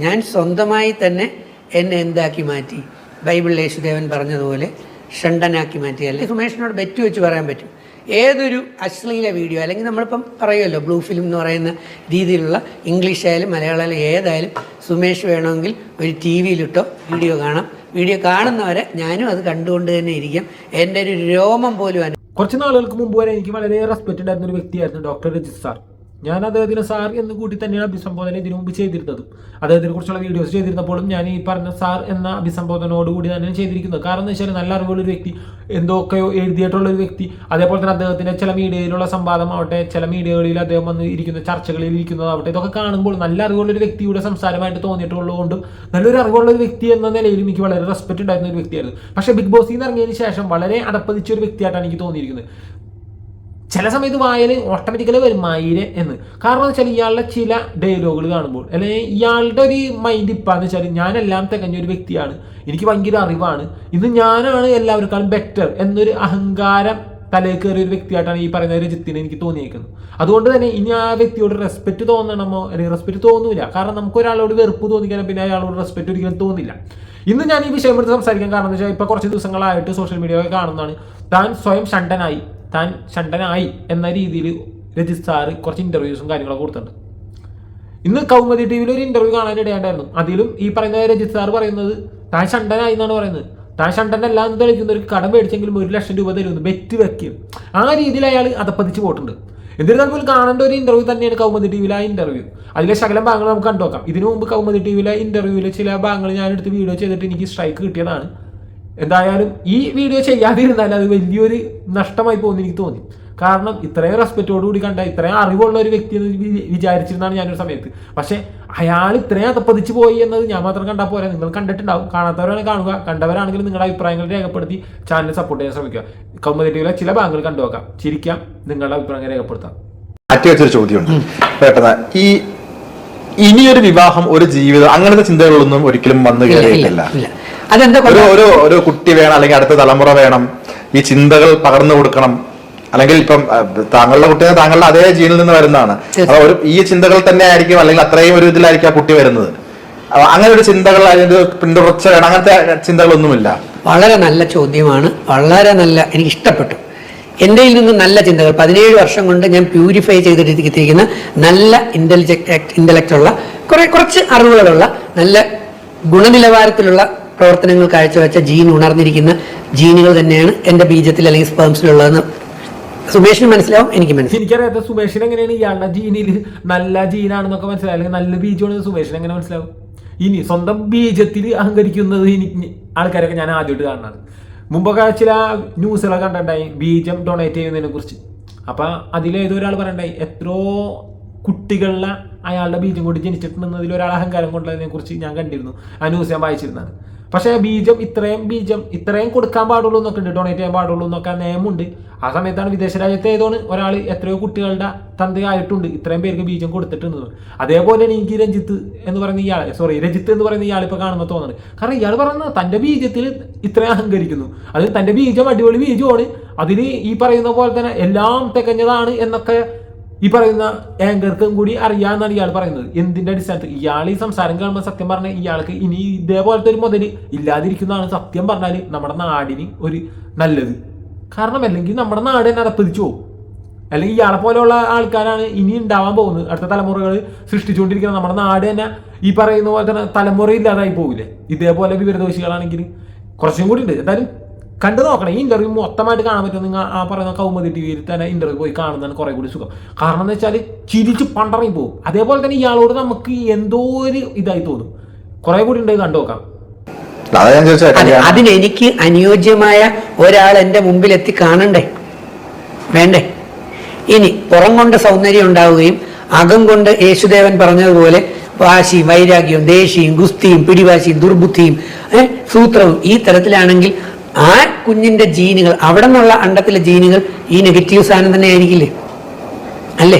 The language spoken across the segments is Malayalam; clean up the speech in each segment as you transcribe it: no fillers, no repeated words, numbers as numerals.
ഞാൻ സ്വന്തമായി തന്നെ എന്നെ എന്താക്കി മാറ്റി? ബൈബിളിൽ യേശുദേവൻ പറഞ്ഞതുപോലെ ഷണ്ടനാക്കി മാറ്റി. അല്ലെങ്കിൽ സുമേഷിനോട് ബെറ്റ് വെച്ച് പറയാൻ പറ്റും, ഏതൊരു അശ്ലീല വീഡിയോ അല്ലെങ്കിൽ നമ്മളിപ്പം പറയുമല്ലോ ബ്ലൂ ഫിലിം എന്ന് പറയുന്ന രീതിയിലുള്ള ഇംഗ്ലീഷ് ആയാലും മലയാളം ആയാലും ഏതായാലും സുമേഷ് വേണമെങ്കിൽ ഒരു ടി വിയിലിട്ടോ വീഡിയോ കാണാം. വീഡിയോ കാണുന്നവരെ ഞാനും അത് കണ്ടുകൊണ്ട് തന്നെ ഇരിക്കും. എൻ്റെ ഒരു രോമം പോലും. കുറച്ച് നാളുകൾക്ക് മുമ്പ് വരെ എനിക്ക് വളരെ റെസ്പെക്റ്റ് ഉണ്ടായിരുന്ന ഒരു വ്യക്തിയായിരുന്നു ഡോക്ടർ രജിത് സാർ. ഞാൻ അദ്ദേഹത്തിന് സാർ എന്ന് കൂട്ടി തന്നെയാണ് അഭിസംബോധന ഇതിനു മുമ്പ് ചെയ്തിരുന്നതും. അദ്ദേഹത്തിനെ കുറിച്ചുള്ള വീഡിയോസ് ചെയ്തിരുന്നപ്പോഴും ഞാൻ ഈ പറഞ്ഞ സാർ എന്ന അഭിസംബോധനയോടുകൂടി തന്നെയാണ് ചെയ്തിരിക്കുന്നത്. കാരണം എന്ന് വെച്ചാൽ നല്ല അറിവുള്ളൊരു വ്യക്തി, എന്തൊക്കെയോ എഴുതിയിട്ടുള്ളൊരു വ്യക്തി, അതേപോലെ തന്നെ അദ്ദേഹത്തിൻ്റെ ചില മീഡിയയിലുള്ള സംവാദം ആവട്ടെ, ചില മീഡിയകളിൽ അദ്ദേഹം വന്ന് ഇരിക്കുന്ന ചർച്ചകളിൽ ഇരിക്കുന്നതാവട്ടെ, ഇതൊക്കെ കാണുമ്പോൾ നല്ല അറിവുള്ളൊരു വ്യക്തിയുടെ സംസാരമായിട്ട് തോന്നിയിട്ടുള്ളതുകൊണ്ടും നല്ലൊരു അറിവുള്ളൊരു വ്യക്തി എന്ന നിലയിൽ എനിക്ക് വളരെ റെസ്പെക്റ്റ് ഉണ്ടായിരുന്ന ഒരു വ്യക്തിയായിരുന്നു. പക്ഷേ ബിഗ് ബോസിൽ നിന്ന് ഇറങ്ങിയതിന് ശേഷം വളരെ അടപ്പതിച്ച ഒരു വ്യക്തിയായിട്ടാണ് എനിക്ക് തോന്നിയിരിക്കുന്നത്. ചില സമയത്ത് വായന ഓട്ടോമാറ്റിക്കലി വരും മയില് എന്ന്. കാരണം എന്ന് വെച്ചാൽ ഇയാളുടെ ചില ഡയലോഗുകൾ കാണുമ്പോൾ, അല്ലെങ്കിൽ ഇയാളുടെ ഒരു മൈൻഡ് ഇപ്പാന്ന് വെച്ചാൽ ഞാനെല്ലാം തികഞ്ഞൊരു വ്യക്തിയാണ്, എനിക്ക് ഭയങ്കര അറിവാണ്, ഇന്ന് ഞാനാണ് എല്ലാവർക്കാളും ബെറ്റർ എന്നൊരു അഹങ്കാരം തലയിൽ കയറിയ ഒരു വ്യക്തിയായിട്ടാണ് ഈ പറയുന്ന രജിത്തിനെ എനിക്ക് തോന്നിയേക്കുന്നത്. അതുകൊണ്ട് തന്നെ ഇനി ആ വ്യക്തിയോട് റെസ്പെക്ട് തോന്നണമോ അല്ലെങ്കിൽ റെസ്പെക്ട് തോന്നൂല. കാരണം നമുക്ക് ഒരാളോട് വെറുപ്പ് തോന്നിക്കാൻ പിന്നെ അയാളോട് റെസ്പെക്ട് ഒരിക്കലും തോന്നില്ല. ഇന്ന് ഞാൻ ഈ വിഷയം എടുത്ത് സംസാരിക്കാൻ കാരണം എന്ന് വെച്ചാൽ ഇപ്പോൾ കുറച്ച് ദിവസങ്ങളായിട്ട് സോഷ്യൽ മീഡിയ കാണുന്നതാണ്, താൻ സ്വയം ഷണ്ടനായി എന്ന രീതിയിൽ രജിത് സാറ് കുറച്ച് ഇന്റർവ്യൂസും കാര്യങ്ങളൊക്കെ കൊടുത്തിട്ടുണ്ട്. ഇന്ന് കൗമുദി ടിവിയിൽ ഒരു ഇന്റർവ്യൂ കാണാനിടയുണ്ടായിരുന്നു. അതിലും ഈ പറയുന്ന രജിത് സാർ പറയുന്നത് താൻ ഷണ്ടനായി എന്നാണ് പറയുന്നത്. താൻ ഷണ്ടനല്ല എന്ന് തെളിയിക്കുന്ന ഒരു കടം മേടിച്ചെങ്കിലും 1 ലക്ഷം രൂപ തരുമെന്ന് ബെറ്റ് വെക്കും. ആ രീതിയിൽ അയാൾ അതപ്പതിച്ച് പോയിട്ടുണ്ട്. എന്നിരുന്നാൽ പോലും കാണേണ്ട ഒരു ഇന്റർവ്യൂ തന്നെയാണ് കൗമുദി ടിവിയിലെ ആ ഇന്റർവ്യൂ. അതിലെ ശകലം ഭാഗങ്ങൾ നമുക്ക് കണ്ടുനോക്കാം. ഇതിനു മുമ്പ് കൗമുദി ടിവിയിലെ ഇന്റർവ്യൂവിൽ ചില ഭാഗങ്ങൾ ഞാൻ എടുത്ത് വീഡിയോ ചെയ്തിട്ട് എനിക്ക് സ്ട്രൈക്ക് കിട്ടിയതാണ്. എന്തായാലും ഈ വീഡിയോ ചെയ്യാതിരുന്നാൽ അത് വലിയൊരു നഷ്ടമായി പോകുമെന്ന് എനിക്ക് തോന്നി. കാരണം ഇത്രയും റെസ്പെക്റ്റോടുകൂടി കണ്ട ഇത്രയും അറിവുള്ള ഒരു വ്യക്തി എന്ന് വിചാരിച്ചിരുന്നാണ് ഞാനൊരു സമയത്ത്. പക്ഷേ അയാൾ ഇത്രയും അതപ്പതിച്ച് പോയി എന്നത് ഞാൻ മാത്രം കണ്ടാൽ പോരാ, നിങ്ങൾ കണ്ടിട്ടുണ്ടാവും. കാണാത്തവരാണ് കാണുക, കണ്ടവരാണെങ്കിൽ നിങ്ങളുടെ അഭിപ്രായങ്ങൾ രേഖപ്പെടുത്തി ചാനൽ സപ്പോർട്ട് ചെയ്യാൻ ശ്രമിക്കുക. കൗമുദി ടിവിയിലെ ചില ഭാഗങ്ങൾ കണ്ടുവെക്കാം, ചിരിക്കാം, നിങ്ങളുടെ അഭിപ്രായങ്ങൾ രേഖപ്പെടുത്താം. മാറ്റി വെച്ചൊരു ചോദ്യമുണ്ട് പെട്ടെന്ന്. ഈ ഇനിയൊരു വിവാഹം, ഒരു ജീവിതം, അങ്ങനത്തെ ചിന്തകളൊന്നും ഒരിക്കലും വന്നു കയറിയിട്ടില്ല. ഒരു കുട്ടി വേണം, അല്ലെങ്കിൽ അടുത്ത തലമുറ വേണം, ഈ ചിന്തകൾ പകർന്നു കൊടുക്കണം, അല്ലെങ്കിൽ ഇപ്പം താങ്കളുടെ കുട്ടിയെ താങ്കളുടെ അതേ ജീനിൽ നിന്ന് വരുന്നതാണ്. അപ്പൊ ഈ ചിന്തകൾ തന്നെ ആയിരിക്കും, അല്ലെങ്കിൽ അത്രയും ഒരു ഇതിലായിരിക്കും ആ കുട്ടി വരുന്നത്. അങ്ങനെ ഒരു ചിന്തകൾ, അതിന്റെ പിന്തുടർച്ച വേണം, അങ്ങനത്തെ ചിന്തകളൊന്നുമില്ല. വളരെ നല്ല ചോദ്യമാണ്, വളരെ നല്ല, എനിക്ക് ഇഷ്ടപ്പെട്ടു. എൻ്റെ നിന്ന് നല്ല ചിന്തകൾ 17 വർഷം കൊണ്ട് ഞാൻ പ്യൂരിഫൈ ചെയ്തെടുത്തിരിക്കുന്ന നല്ല ഇന്റലക്റ്റുള്ള കുറച്ച് അറിവുകളുള്ള നല്ല ഗുണനിലവാരത്തിലുള്ള പ്രവർത്തനങ്ങൾ കാഴ്ചവെച്ച ഉണർന്നിരിക്കുന്ന ജീനുകൾ തന്നെയാണ് എൻ്റെ ബീജത്തിൽ അല്ലെങ്കിൽ സ്പേംസിലുള്ളതെന്ന് സുമേഷിന് മനസ്സിലാവും, എനിക്ക് മനസ്സിലാവും. എനിക്കറിയാത്ത സുമേഷിന് എങ്ങനെയാണ് ഇയാളുടെ ജീനിൽ നല്ല ജീനാണെന്നൊക്കെ മനസ്സിലാവും, അല്ലെങ്കിൽ നല്ല ബീജമാണെന്ന് സുമേഷിന് എങ്ങനെ മനസ്സിലാവും? ഇനി സ്വന്തം ബീജത്തിൽ അഹങ്കരിക്കുന്നത് എനിക്ക് ആൾക്കാരൊക്കെ ഞാൻ ആദ്യമായിട്ട് കാണുന്നതാണ്. മുമ്പൊക്കെ ചില ന്യൂസുകളൊക്കെ കണ്ടിട്ടുണ്ടായി ബീജം ഡൊണേറ്റ് ചെയ്യുന്നതിനെ കുറിച്ച്. അപ്പം അതിലേതൊരാൾ പറയണ്ടായി എത്രയോ കുട്ടികളിലെ അയാളുടെ ബീജം കൊണ്ട് ജനിച്ചിട്ടുണ്ടെന്നതിൽ ഒരാൾ അഹങ്കാരം കൊണ്ടതിനെ കുറിച്ച് ഞാൻ കണ്ടിരുന്നു. ആ ന്യൂസ് ഞാൻ വായിച്ചിരുന്നതാണ്. പക്ഷേ ബീജം ഇത്രയും കൊടുക്കാൻ പാടുള്ളൂ എന്നൊക്കെ ഉണ്ട്, ഡൊണേറ്റ് ചെയ്യാൻ പാടുള്ളൂ എന്നൊക്കെ നിയമമുണ്ട്. ആ സമയത്താണ് വിദേശ രാജ്യത്തെ ഏതോണ് ഒരാൾ എത്രയോ കുട്ടികളുടെ തന്തയായിട്ടുണ്ട്, ഇത്രയും പേർക്ക് ബീജം കൊടുത്തിട്ടുണ്ട്. അതേപോലെ എനിക്ക് രജിത്ത് എന്ന് പറയുന്ന ഇയാൾ ഇപ്പോൾ കാണുമ്പോൾ തോന്നുന്നത്. കാരണം ഇയാൾ പറയുന്നത് തൻ്റെ ബീജത്തിൽ ഇത്രയും അഹങ്കരിക്കുന്നു, അത് തൻ്റെ ബീജം അടിപൊളി ബീജമാണ്, അതിന് ഈ പറയുന്ന പോലെ തന്നെ എല്ലാം തികഞ്ഞതാണ് എന്നൊക്കെ ഈ പറയുന്ന ആങ്കർക്കും കൂടി അറിയാമെന്നാണ് ഇയാൾ പറയുന്നത്. എന്തിന്റെ അടിസ്ഥാനത്തിൽ ഇയാൾ ഈ സംസാരം കാണുമ്പോൾ സത്യം പറഞ്ഞാൽ ഇയാൾക്ക് ഇനി ഇതേപോലത്തെ ഒരു മുതൽ ഇല്ലാതിരിക്കുന്നതാണ് സത്യം പറഞ്ഞാൽ നമ്മുടെ നാടിന് ഒരു നല്ലത്. കാരണം അല്ലെങ്കിൽ നമ്മുടെ നാട് തന്നെ അതപ്പതിച്ചു പോകും. അല്ലെങ്കിൽ ഇയാളെ പോലെയുള്ള ആൾക്കാരാണ് ഇനി ഉണ്ടാവാൻ പോകുന്നത്, അടുത്ത തലമുറകൾ സൃഷ്ടിച്ചുകൊണ്ടിരിക്കുന്നത്. നമ്മുടെ നാട് തന്നെ ഈ പറയുന്ന പോലെ തന്നെ തലമുറ ഇല്ലാതായി പോകില്ലേ ഇതേപോലെ വിവരദോഷികളാണെങ്കിൽ? കുറച്ചും കൂടി ഉണ്ട്. എന്തായാലും കണ്ടു നോക്കണം. ഈ ഇന്റർവ്യൂ മൊത്തമായിട്ട് കാണാൻ പറ്റും. നിങ്ങൾ ആ പറയുന്ന കൗമുദി ടിവിയിൽ തന്നെ ഇന്റർവ്യൂ പോയി കാണുന്നതാണ് കുറെ കൂടി സുഖം. കാരണം എന്ന് വെച്ചാൽ ചിരിച്ച് പണ്ടറങ്ങി പോകും. അതേപോലെ തന്നെ ഇയാളോട് നമുക്ക് എന്തോ ഒരു ഇതായി തോന്നും. കുറെ കൂടി ഉണ്ട്, കണ്ടു നോക്കാം. അതിനെനിക്ക് അനുയോജ്യമായ ഒരാൾ എൻ്റെ മുമ്പിൽ എത്തി കാണണ്ടേ, വേണ്ടേ? ഇനി പുറം കൊണ്ട് സൗന്ദര്യം ഉണ്ടാവുകയും അകം കൊണ്ട് യേശുദേവൻ പറഞ്ഞതുപോലെ വാശിയും വൈരാഗ്യവും ദേഷ്യവും ഗുസ്തിയും പിടിവാശിയും ദുർബുദ്ധിയും സൂത്രവും ഈ തരത്തിലാണെങ്കിൽ ആ കുഞ്ഞിന്റെ ജീനുകൾ, അവിടെ നിന്നുള്ള അണ്ടത്തിലെ ജീനുകൾ ഈ നെഗറ്റീവ് സാധനം തന്നെ ആയിരിക്കില്ലേ? അല്ലേ?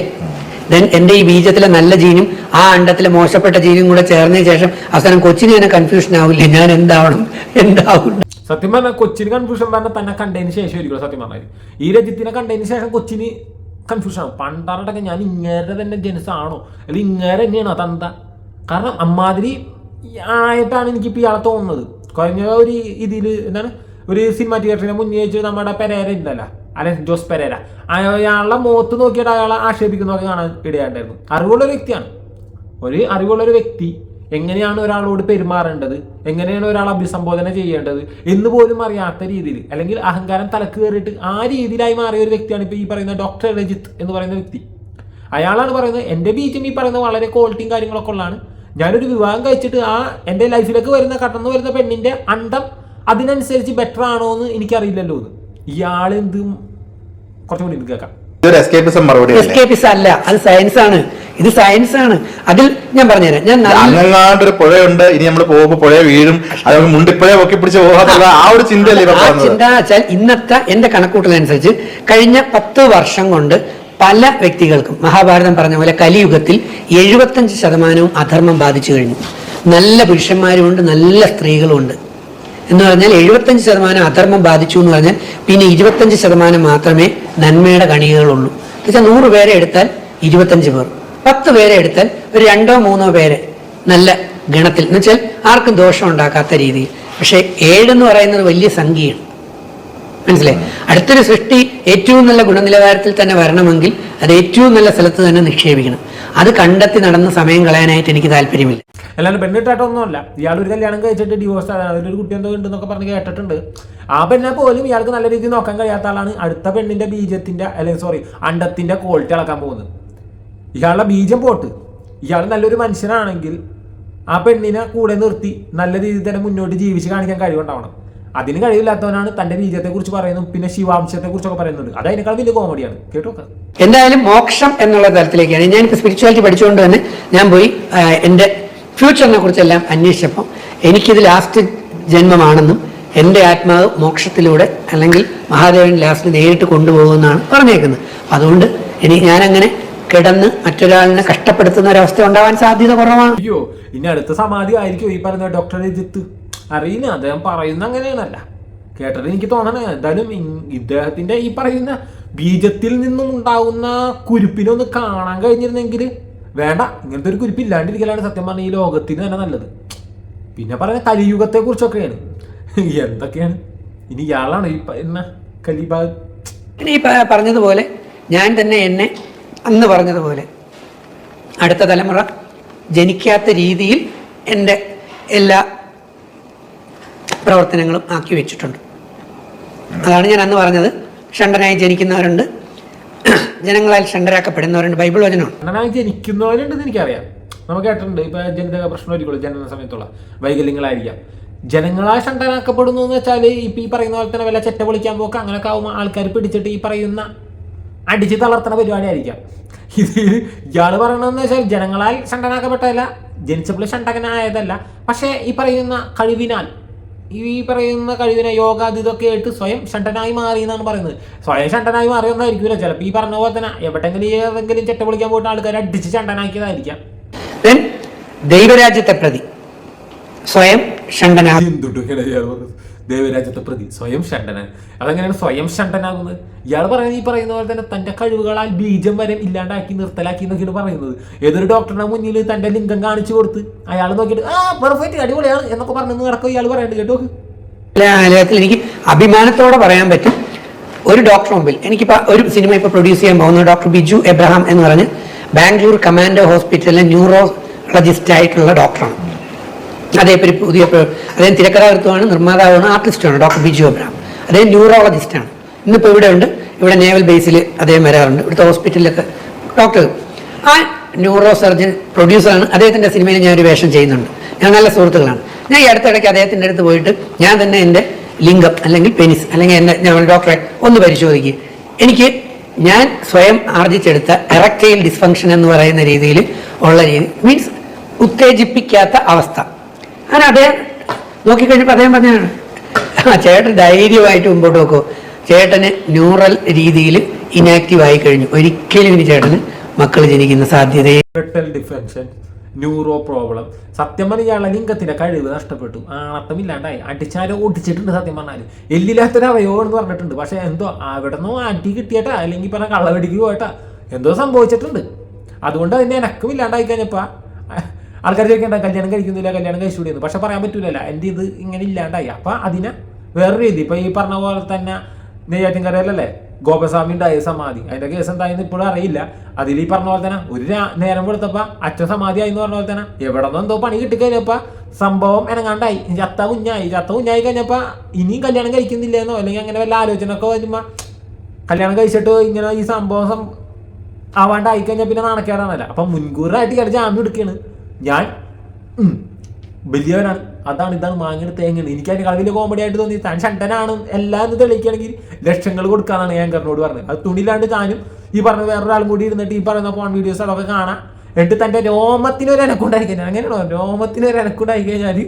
എൻ്റെ ഈ ബീജത്തിലെ നല്ല ജീനും ആ അണ്ടത്തിലെ മോശപ്പെട്ട ജീനും കൂടെ ചേർന്നതിന് ശേഷം അവസാനം കൊച്ചിന് തന്നെ കൺഫ്യൂഷൻ ആവില്ലേ, ഞാൻ എന്താവണം എന്താവും? സത്യം പറഞ്ഞാൽ കൊച്ചിന് കൺഫ്യൂഷൻ പറഞ്ഞാൽ തന്നെ കണ്ടതിന് ശേഷം ആയിരിക്കും. സത്യം പറഞ്ഞാൽ ഈ രജിത്തിനെ കണ്ടതിന് ശേഷം കൊച്ചിന് കൺഫ്യൂഷൻ ആവും. പണ്ടാറടക്കം ഞാൻ ഇങ്ങേരെ തന്നെ ജനസാണോ അല്ലെങ്കിൽ ഇങ്ങേരെ തന്നെയാണോ തന്ത കാരണം അമ്മാതിരി ആയിട്ടാണ് എനിക്കിപ്പോൾ ഇയാളെ തോന്നുന്നത്. കഴിഞ്ഞ ഒരു ഇതിൽ എന്താണ് ഒരു സിനിമ തിയേറ്ററിനെ മുന്നേ വെച്ച് നമ്മുടെ പെരേര ഉണ്ടല്ലോ, അല്ലെ ജോസ് പെരേര, അയാളുടെ മുഖത്ത് നോക്കിയിട്ട് അയാളെ ആക്ഷേപിക്കുന്നതൊക്കെ കാണാൻ ഇടയാണ്ടായിരുന്നു. അറിവുള്ളൊരു വ്യക്തിയാണ്. ഒരു അറിവുള്ളൊരു വ്യക്തി എങ്ങനെയാണ് ഒരാളോട് പെരുമാറേണ്ടത്, എങ്ങനെയാണ് ഒരാൾ അഭിസംബോധന ചെയ്യേണ്ടത് എന്ന് പോലും അറിയാത്ത രീതിയിൽ, അല്ലെങ്കിൽ അഹങ്കാരം തലക്ക് കയറിയിട്ട് ആ രീതിയിലായി മാറിയ ഒരു വ്യക്തിയാണ് ഇപ്പോൾ ഈ പറയുന്ന ഡോക്ടർ രജിത്ത് എന്ന് പറയുന്ന വ്യക്തി. അയാളാണ് പറയുന്നത് എൻ്റെ ബീജം ഈ പറയുന്ന വളരെ ക്വാളിറ്റിയും കാര്യങ്ങളൊക്കെ ഉള്ളതാണ്. ഞാനൊരു വിവാഹം കഴിച്ചിട്ട് ആ എൻ്റെ ലൈഫിലേക്ക് കടന്നു വരുന്ന പെണ്ണിൻ്റെ അണ്ടം അതിനനുസരിച്ച് ബെറ്റർ ആണോ എന്ന് എനിക്കറിയില്ലല്ലോ എന്ന്. ഇയാൾ എന്തും കുറച്ചുകൂടി കേൾക്കാം. എസ്കേപ്പിസം അല്ല, അത് സയൻസ് ആണ്. ഇത് സയൻസ് ആണ്. അതിൽ ഞാൻ പറഞ്ഞുതരാം. ഞാൻ അങ്ങാണ്ട് ഒരു പുഴയുണ്ട്, ഇനി നമ്മൾ പോകുമ്പോൾ പുഴ വീഴും, അത് മുണ്ടിപ്പുഴ പൊക്കി പിടിച്ച് പോകാത്തുള്ള ആ ഒരു ചിന്തയല്ലേ? ആ ചിന്ത വെച്ചാൽ ഇന്നത്തെ എന്റെ കണക്കൂട്ടലനുസരിച്ച് കഴിഞ്ഞ 10 വർഷം കൊണ്ട് പല വ്യക്തികൾക്കും മഹാഭാരതം പറഞ്ഞ പോലെ കലിയുഗത്തിൽ 75% അധർമ്മം ബാധിച്ചു കഴിഞ്ഞു. നല്ല പുരുഷന്മാരുമുണ്ട്, നല്ല സ്ത്രീകളുമുണ്ട്. എന്ന് പറഞ്ഞാൽ 75% അധർമ്മം ബാധിച്ചു എന്ന് പറഞ്ഞാൽ പിന്നെ 25% മാത്രമേ നന്മയുടെ കണികകളുള്ളൂ. എന്നുവെച്ചാൽ 100 പേരെ എടുത്താൽ 25 പേർ, 10 പേരെ എടുത്താൽ ഒരു 2-3 പേരെ നല്ല ഗണത്തിൽ, എന്ന് വെച്ചാൽ ആർക്കും ദോഷം ഉണ്ടാക്കാത്ത രീതിയിൽ. പക്ഷെ 7 എന്ന് പറയുന്നത് വലിയ സംഖ്യയാണ്. മനസ്സിലായി? അടുത്തൊരു സൃഷ്ടി ഏറ്റവും നല്ല ഗുണനിലവാരത്തിൽ തന്നെ വരണമെങ്കിൽ അത് ഏറ്റവും നല്ല സ്ഥലത്ത് തന്നെ നിക്ഷേപിക്കണം. അത് കണ്ടെത്തി നടന്ന് സമയം കളയാനായിട്ട് എനിക്ക് താല്പര്യമില്ല. അല്ലാണ്ട് പെണ്ണിട്ടായിട്ടൊന്നുമല്ല. ഇയാൾ ഒരു കല്യാണം കഴിച്ചിട്ട് ഡിവോഴ്സ് ആണ്, അതിലൊരു കുട്ടി എന്തോ ഉണ്ടെന്നൊക്കെ പറഞ്ഞ് കേട്ടിട്ടുണ്ട്. ആ പെണ്ണെ പോലും ഇയാൾക്ക് നല്ല രീതിയിൽ നോക്കാൻ കഴിയാത്ത ആളാണ് അടുത്ത പെണ്ണിന്റെ ബീജത്തിന്റെ അണ്ടത്തിന്റെ ക്വാളിറ്റി അളക്കാൻ പോകുന്നത്. ഇയാളുടെ ബീജം പോട്ട്. ഇയാൾ നല്ലൊരു മനുഷ്യനാണെങ്കിൽ ആ പെണ്ണിനെ കൂടെ നിർത്തി നല്ല രീതിയിൽ തന്നെ മുന്നോട്ട് ജീവിച്ച് കാണിക്കാൻ കഴിവുണ്ടാവണം. അതിന് കഴിവില്ലാത്തവനാണ് തന്റെ ബീജത്തെ കുറിച്ച് പറയുന്നു, പിന്നെ ശിവാംശത്തെ കുറിച്ചൊക്കെ പറയുന്നുണ്ട്. അത് അതിനേക്കാൾ വലിയ കോമഡിയാണ്. കേട്ടോ, എന്തായാലും മോക്ഷം എന്നുള്ള തലത്തിലേക്കാണ് ഞാനിപ്പോൾ സ്പിരിച്വാലിറ്റി പഠിച്ചുകൊണ്ട് തന്നെ ഞാൻ പോയി എൻ്റെ ഫ്യൂച്ചറിനെ കുറിച്ചെല്ലാം അന്വേഷിച്ചപ്പോൾ എനിക്കിത് ലാസ്റ്റ് ജന്മമാണെന്നും എൻ്റെ ആത്മാവ് മോക്ഷത്തിലൂടെ അല്ലെങ്കിൽ മഹാദേവൻ ലാസ്റ്റ് നേരിട്ട് കൊണ്ടുപോകുമെന്നാണ് പറഞ്ഞേക്കുന്നത്. അതുകൊണ്ട് ഞാനങ്ങനെ കിടന്ന് മറ്റൊരാളിനെ കഷ്ടപ്പെടുത്തുന്ന ഒരവസ്ഥ ഉണ്ടാവാൻ സാധ്യത കുറവാണ്. അയ്യോ, ഇനി അടുത്ത സമാധി ആയിരിക്കും ഈ പറഞ്ഞ ഡോക്ടർ രജിത്ത്. അറിയില്ല, അദ്ദേഹം പറയുന്ന അങ്ങനെയാണല്ല കേട്ടത് എനിക്ക് തോന്നണേ. എന്തായാലും ഇദ്ദേഹത്തിന്റെ ഈ പറയുന്ന ബീജത്തിൽ നിന്നും ഉണ്ടാകുന്ന കുരുപ്പിനൊന്ന് കാണാൻ കഴിഞ്ഞിരുന്നെങ്കിൽ, വേണ്ട ഇങ്ങനത്തെ ഒരു കുരുപ്പ് ഇല്ലാണ്ടിരിക്കലാണ് സത്യം പറഞ്ഞ ഈ ലോകത്തിന് തന്നെ നല്ലത്. പിന്നെ പറയുന്ന കലിയുഗത്തെ കുറിച്ചൊക്കെയാണ്. എന്തൊക്കെയാണ് ഇനി ഇയാളാണ് ഈ കലിബാഗ്. ഈ പറഞ്ഞതുപോലെ ഞാൻ തന്നെ എന്നെ അന്ന് പറഞ്ഞതുപോലെ അടുത്ത തലമുറ ജനിക്കാത്ത രീതിയിൽ എൻ്റെ എല്ലാ പ്രവർത്തനങ്ങളും ആക്കി വെച്ചിട്ടുണ്ട്. അതാണ് ഞാൻ അന്ന് പറഞ്ഞത്. ഷണ്ടനായി ജനിക്കുന്നവരുണ്ട്, ജനങ്ങളാൽ ഷണ്ടരാക്കപ്പെടുന്നവരുണ്ട്. ബൈബിൾ വചനമാണ്. ഷണ്ടനായി ജനിക്കുന്നവരുണ്ടെന്ന് എനിക്കറിയാം, നമുക്ക് കേട്ടിട്ടുണ്ട്. ഇപ്പൊ ജനിതക പ്രശ്നമായിരിക്കുള്ളൂ, ജനന സമയത്തുള്ള വൈകല്യങ്ങളായിരിക്കാം. ജനങ്ങളാൽ ഷണ്ടനാക്കപ്പെടുന്നു എന്ന് വെച്ചാൽ ഇപ്പൊ ഈ പറയുന്ന പോലെ തന്നെ വല്ല ചെറ്റ പൊളിക്കാൻ പോക്ക് അങ്ങനെയൊക്കെ ആവുമ്പോൾ ആൾക്കാർ പിടിച്ചിട്ട് ഈ പറയുന്ന അടിച്ച് തളർത്തുന്ന പരിപാടിയായിരിക്കാം. ഇത് ഇയാൾ പറയണമെന്ന് വെച്ചാൽ ജനങ്ങളാൽ ഷണ്ടനാക്കപ്പെട്ടതല്ല, ജനിച്ചപ്പോൾ ഷണ്ടകനായതല്ല. പക്ഷേ ഈ പറയുന്ന കഴിവിനാൽ, ഈ പറയുന്ന കഴിവിനെ യോഗാദിതൊക്കെ ആയിട്ട് സ്വയം ഷണ്ടനായി മാറി എന്നാണ് പറയുന്നത്. സ്വയം ഷണ്ടനായി മാറിയൊന്നായിരിക്കില്ല, ചിലപ്പോൾ ഈ പറഞ്ഞ പോലെ തന്നെ എവിടെങ്കിലും ഏതെങ്കിലും ചെറ്റ പൊളിക്കാൻ പോയിട്ട് ആൾക്കാർ അടിച്ച് ഷണ്ടനാക്കിയതായിരിക്കാം. ദൈവരാജ്യത്തെ പ്രതി സ്വയം ഷണ്ടനാകും. ദൈവരാജ്യത്തെ പ്രതി സ്വയം ഷണ്ടനാണ്. അതെങ്ങനെയാണ് സ്വയം ഷണ്ടനാകുന്നത്? ഇയാൾ പറയുന്നത് ഈ പറയുന്ന പോലെ തന്നെ തന്റെ കഴിവുകളാൽ ബീജം വരെ ഇല്ലാണ്ടാക്കി നിർത്തലാക്കി എന്നൊക്കെയാണ് പറയുന്നത്. ഏതൊരു ഡോക്ടറിന്റെ മുന്നിൽ തന്റെ ലിംഗം കാണിച്ചു കൊടുത്ത് അയാൾ നോക്കിയിട്ട് പെർഫെക്റ്റ് അടിപൊളിയാണ് എന്നൊക്കെ പറഞ്ഞു നടക്കും ഇയാൾ പറയുന്നത്. കേട്ടോ, എനിക്ക് അഭിമാനത്തോടെ പറയാൻ പറ്റും, ഒരു ഡോക്ടർ മുമ്പിൽ എനിക്കിപ്പോൾ ഒരു സിനിമ ഇപ്പോൾ പ്രൊഡ്യൂസ് ചെയ്യാൻ പോകുന്നത് ഡോക്ടർ ബിജു എബ്രഹാം എന്ന് പറഞ്ഞ് ബാംഗ്ലൂർ കമാൻഡോ ഹോസ്പിറ്റലിലെ ന്യൂറോളജിസ്റ്റ് ആയിട്ടുള്ള ഡോക്ടറാണ്. അതേപോലെ അദ്ദേഹം തിരക്കഥാകൃത്തുമാണ്, നിർമ്മാതാവാണ്, ആർട്ടിസ്റ്റാണ്. ഡോക്ടർ ബിജു എബ്രഹാം അദ്ദേഹം ന്യൂറോളജിസ്റ്റാണ്. ഇന്നിപ്പോൾ ഇവിടെ ഉണ്ട്, ഇവിടെ നേവൽ ബേസിൽ അദ്ദേഹം വരാറുണ്ട്, ഇവിടുത്തെ ഹോസ്പിറ്റലിലൊക്കെ ഡോക്ടർ. ആ ന്യൂറോ സർജൻ പ്രൊഡ്യൂസറാണ്. അദ്ദേഹത്തിൻ്റെ സിനിമയിൽ ഞാനൊരു വേഷം ചെയ്യുന്നുണ്ട്. ഞാൻ നല്ല സുഹൃത്തുക്കളാണ്. ഞാൻ ഈ അടുത്തിടയ്ക്ക് അദ്ദേഹത്തിൻ്റെ അടുത്ത് പോയിട്ട് ഞാൻ തന്നെ എൻ്റെ ലിംഗം അല്ലെങ്കിൽ പെനിസ് അല്ലെങ്കിൽ എൻ്റെ ഞാൻ ഡോക്ടറെ ഒന്ന് പരിശോധിക്കുക, എനിക്ക് ഞാൻ സ്വയം ആർജിച്ചെടുത്ത എറക്റ്റൈൽ ഡിസ്ഫങ്ഷൻ എന്ന് പറയുന്ന രീതിയിൽ ഉള്ള രീതി, മീൻസ് ഉത്തേജിപ്പിക്കാത്ത അവസ്ഥ. അങ്ങനെ അദ്ദേഹം നോക്കിക്കഴിഞ്ഞപ്പോൾ അദ്ദേഹം പറഞ്ഞാണ്, ചേട്ടൻ ധൈര്യമായിട്ട് മുമ്പോട്ട് നോക്കൂ, ചേട്ടന് ന്യൂറൽ രീതിയിൽ ഇനാക്റ്റീവ് ആയി കഴിഞ്ഞു, ഒരിക്കലും ഇനി ചേട്ടന് മക്കൾ ജനിക്കുന്ന സാധ്യതയെ. Neuro problem. സത്യം പറഞ്ഞ ഇയാളെ ലിംഗത്തിന്റെ കഴിവ് നഷ്ടപ്പെട്ടു, ആണത്തമില്ലാണ്ടായി, അടിച്ചാലോ ഓടിച്ചിട്ടുണ്ട്. സത്യം പറഞ്ഞാൽ എല്ലില്ലാത്തൊരു അവയവം എന്ന് പറഞ്ഞിട്ടുണ്ട്. പക്ഷെ എന്തോ അവിടെ നിന്നോ അടി കിട്ടിയേട്ടാ അല്ലെങ്കിൽ പറഞ്ഞ കള്ളവെടിക്ക് പോയിട്ടാ എന്തോ സംഭവിച്ചിട്ടുണ്ട്. അതുകൊണ്ട് അതിന്റെ എനക്കും ഇല്ലാണ്ടായി കഴിഞ്ഞപ്പോ ആൾക്കാർ ചോദിക്കേണ്ട കല്യാണം കഴിക്കുന്നില്ല, കല്യാണം കഴിച്ചുകൂടിയെന്ന്. പക്ഷെ പറയാൻ പറ്റൂലല്ല, എൻ്റെ ഇത് ഇങ്ങനെ ഇല്ലാണ്ടായി. അപ്പം അതിനെ വേറെ രീതി, ഇപ്പം ഈ പറഞ്ഞ പോലെ തന്നെ നെയ്യാറ്റിൻകരയിലല്ലേ ഗോപസ്വാമി ഉണ്ടായ സമാധി, അതിന്റെ കേസ് എന്തായെന്ന് ഇപ്പോഴും അറിയില്ല. അതിൽ ഈ പറഞ്ഞ പോലെ തന്നെ ഒരു നേരം കൊടുത്തപ്പോ അച്ഛൻ സമാധി ആയി എന്ന് പറഞ്ഞ പോലെ തന്നെ എവിടെ നിന്നോ എന്തോ പണി കിട്ടിക്കഴിഞ്ഞപ്പോ സംഭവം എനങ്ങാണ്ടായി, ചത്ത കുഞ്ഞായി കഴിഞ്ഞപ്പോ ഇനിയും കല്യാണം കഴിക്കുന്നില്ലെന്നോ അല്ലെങ്കിൽ അങ്ങനെ വല്ല ആലോചന ഒക്കെ വരുമ്പോ കല്യാണം കഴിച്ചിട്ട് ഇങ്ങനെ ഈ സംഭവം ആവാണ്ടായി കഴിഞ്ഞാൽ പിന്നെ നാണക്കേടാണല്ല. അപ്പൊ മുൻകൂറായിട്ട് ഇയാൾ ജാമ്യം എടുക്കുകയാണ്. ഞാൻ വലിയവനാണ്, ഇതാണ് മാങ്ങയുടെ തേങ്ങയാണ്. എനിക്ക് അതിന് വലിയ കോമഡി ആയിട്ട് തോന്നി. താൻ ഷണ്ടനാണ് എല്ലാം എന്ന് തെളിയിക്കുകയാണെങ്കിൽ ലക്ഷങ്ങൾ കൊടുക്കാന്നാണ് ആങ്കറിനോട് പറഞ്ഞത്. അത് തുണിയിലാണ്ട് താനും ഈ പറഞ്ഞ വേറൊരാളും കൂടി ഇരുന്നിട്ട് ഈ പറയുന്ന ഫോൺ വീഡിയോസ് അതൊക്കെ കാണാം. എന്നിട്ട് തന്റെ രോമത്തിനൊരു എനക്കുണ്ടായി കഴിഞ്ഞാൽ, അങ്ങനെയാണോ രോമത്തിനൊരു എനക്കുണ്ടായി കഴിഞ്ഞാൽ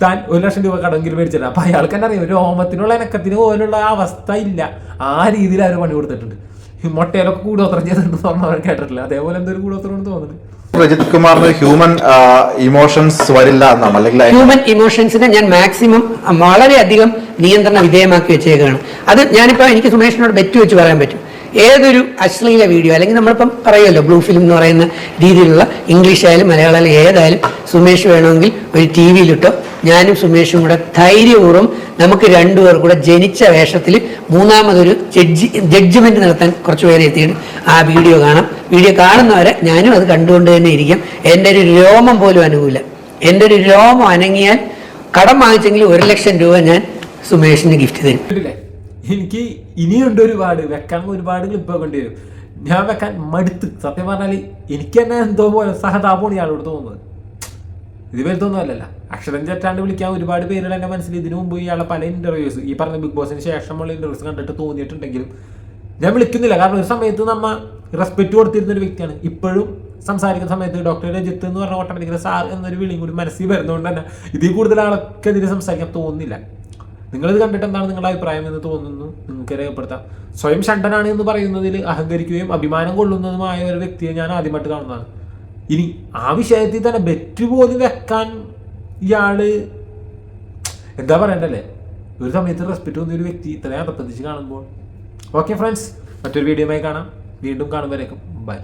താൻ 1 ലക്ഷം രൂപ കടമെങ്കിലും മേടിച്ചില്ല. അപ്പൊ അയാൾക്ക് തന്നെ അറിയാം രോമത്തിനുള്ള എനക്കത്തിന് പോലുള്ള അവസ്ഥ ഇല്ല. ആ രീതിയിൽ അവർ പണി കൊടുത്തിട്ടുണ്ട്. മുട്ടയിലൊക്കെ കൂടോത്രം ചെയ്തിട്ടുണ്ട് പറഞ്ഞവർ കേട്ടിട്ടില്ല. അതേപോലെ എന്തൊരു കൂടോത്രം തോന്നുന്നു. രജിത് കുമാറിന് ഹ്യൂമൻ ഇമോഷൻസ് വരില്ല എന്നാണ്, അല്ലെങ്കിൽ ഹ്യൂമൻ ഇമോഷൻസിനെ ഞാൻ മാക്സിമം വളരെയധികം നിയന്ത്രണ വിധേയമാക്കി വെച്ചേക്കാണ്. അത് ഞാനിപ്പോൾ എനിക്ക് സുമേഷിനോട് ബെറ്റ് വെച്ച് പറയാൻ പറ്റും. ഏതൊരു അശ്ലീല വീഡിയോ അല്ലെങ്കിൽ നമ്മളിപ്പം പറയുമല്ലോ ബ്ലൂ ഫിലിം എന്ന് പറയുന്ന രീതിയിലുള്ള ഇംഗ്ലീഷ് ആയാലും മലയാളം ആയാലും ഏതായാലും സുമേഷ് വേണമെങ്കിൽ ഒരു ടി വിയിലിട്ടോ ഞാനും സുമേഷും കൂടെ ധൈര്യപൂർവ്വം നമുക്ക് രണ്ടുപേർ കൂടെ ജനിച്ച വേഷത്തിൽ മൂന്നാമതൊരു ജഡ്ജ്മെന്റ് നടത്താൻ കുറച്ച് പേരെ എത്തിയിട്ട് ആ വീഡിയോ കാണാം. വീഡിയോ കാണുന്നവരെ ഞാനും അത് കണ്ടുകൊണ്ട് തന്നെ ഇരിക്കും. എൻ്റെ ഒരു രോമം പോലും അനുകൂല. എൻ്റെ ഒരു രോമം അനങ്ങിയാൽ കടം വാങ്ങിച്ചെങ്കിൽ 1 ലക്ഷം രൂപ ഞാൻ സുമേഷിന് ഗിഫ്റ്റ് തരും. എനിക്ക് ഇനിയുണ്ട് ഒരുപാട് വെക്കാൻ, ഒരുപാട് ക്ലിപ്പൊക്കെ കൊണ്ടുവരും. ഞാൻ വെക്കാൻ മടുത്ത് സത്യം പറഞ്ഞാൽ എനിക്ക് തന്നെ എന്തോ പോലെ സഹതാപമാണ് ഇയാളോട് തോന്നുന്നത്. ഇത് വലുതൊന്നും അല്ലല്ല. അക്ഷരം തെറ്റാണ്ട് വിളിക്കാൻ ഒരുപാട് പേരുകൾ എൻ്റെ മനസ്സിൽ ഇതിനു മുമ്പ് ഇയാളെ പല ഇന്റർവ്യൂസ് ഈ പറഞ്ഞ ബിഗ് ബോസിന് ശേഷമുള്ള ഇന്റർവ്യൂസ് കണ്ടിട്ട് തോന്നിയിട്ടുണ്ടെങ്കിലും ഞാൻ വിളിക്കുന്നില്ല. കാരണം ഒരു സമയത്ത് നമ്മ റെസ്പെക്ട് കൊടുത്തിരുന്ന ഒരു വ്യക്തിയാണ്. ഇപ്പോഴും സംസാരിക്കുന്ന സമയത്ത് ഡോക്ടർ രജിത്ത് എന്ന് പറഞ്ഞ ഓട്ടോമാറ്റിക്കലി സാർ എന്നൊരു വിളിയും കൂടി മനസ്സിൽ വരുന്നതുകൊണ്ട് തന്നെ ഇതിൽ കൂടുതൽ ആളൊക്കെ ഇതിന് സംസാരിക്കാൻ തോന്നുന്നില്ല. നിങ്ങളിത് കണ്ടിട്ട് എന്താണ് നിങ്ങളുടെ അഭിപ്രായം എന്ന് തോന്നുന്നു, നിങ്ങൾക്ക് രേഖപ്പെടുത്താം. സ്വയം ഷണ്ടനാണ് എന്ന് പറയുന്നതിൽ അഹങ്കരിക്കുകയും അഭിമാനം കൊള്ളുന്നതുമായ ഒരു വ്യക്തിയെ ഞാൻ ആദ്യമായിട്ട് കാണുന്നതാണ്. ഇനി ആ വിഷയത്തിൽ തന്നെ ബെറ്റ് പോലും വെക്കാൻ ഇയാള് എന്താ പറയണ്ടല്ലേ, ഒരു സമയത്ത് റെസ്പെക്ട് തോന്നിയ ഒരു വ്യക്തി ഇത്രയും അതപ്പതിച്ച് കാണുമ്പോൾ. ഓക്കെ ഫ്രണ്ട്സ്, മറ്റൊരു വീഡിയോയുമായി കാണാം. വീണ്ടും കാണുമ്പോഴേക്കും ബൈ.